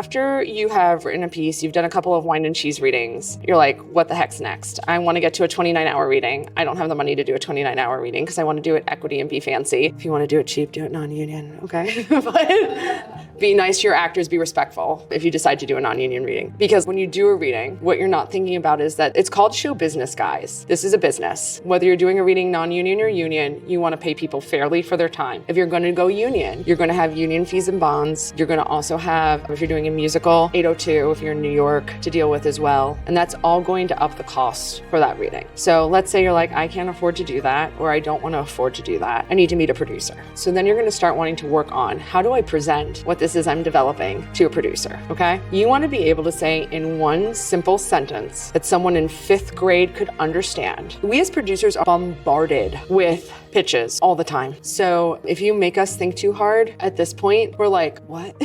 after you have written a piece, you've done a couple of wine and cheese readings, you're like, what the heck's next? I want to get to a 29-hour reading. I don't have the money to do a 29-hour reading because I want to do it equity and be fancy. If you want to do it cheap, do it non-union, okay? But be nice to your actors, be respectful if you decide to do a non-union reading. Because when you do a reading, what you're not thinking about is that it's called show business, guys. This is a business. Whether you're doing a reading non-union or union, you want to pay people fairly for their time. If you're going to go union, you're going to have union fees and bonds. You're going to also have, if you're doing a musical, 802 if you're in New York to deal with as well. And that's all going to up the cost for that reading. So let's say you're like, I can't afford to do that, or I don't want to afford to do that. I need to meet a producer. So then you're going to start wanting to work on, how do I present what this is I'm developing to a producer, okay? You want to be able to say in one simple sentence that someone in 5th grade could understand. We as producers are bombarded with pitches all the time. So if you make us think too hard at this point, we're like, what?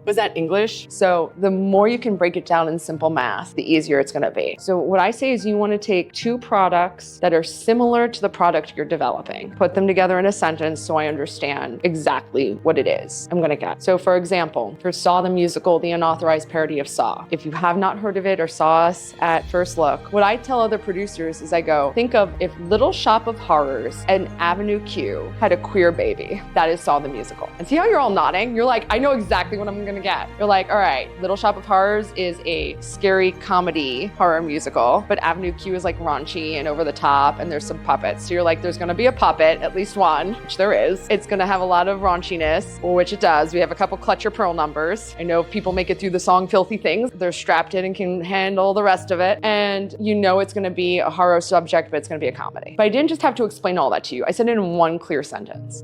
Was that English? So the more you can break it down in simple math, the easier it's gonna be. So what I say is you wanna take 2 products that are similar to the product you're developing, put them together in a sentence so I understand exactly what it is I'm gonna get. So for example, for Saw the Musical, the unauthorized parody of Saw. If you have not heard of it or saw us at First Look, what I tell other producers is I go, think of if Little Shop of Horrors and Avenue Q had a queer baby. That is Saw the Musical. And see how you're all nodding? You're like, I know exactly what I'm gonna get. You're like, all right, Little Shop of Horrors is a scary comedy horror musical, but Avenue Q is like raunchy and over the top, and there's some puppets. So you're like, there's gonna be a puppet, at least one, which there is. It's gonna have a lot of raunchiness, which it does. We have a couple Clutch Your Pearl numbers. I know if people make it through the song Filthy Things, they're strapped in and can handle the rest of it. And you know it's gonna be a horror subject, but it's gonna be a comedy. But I didn't just have to explain all that to you. I said it in one clear sentence.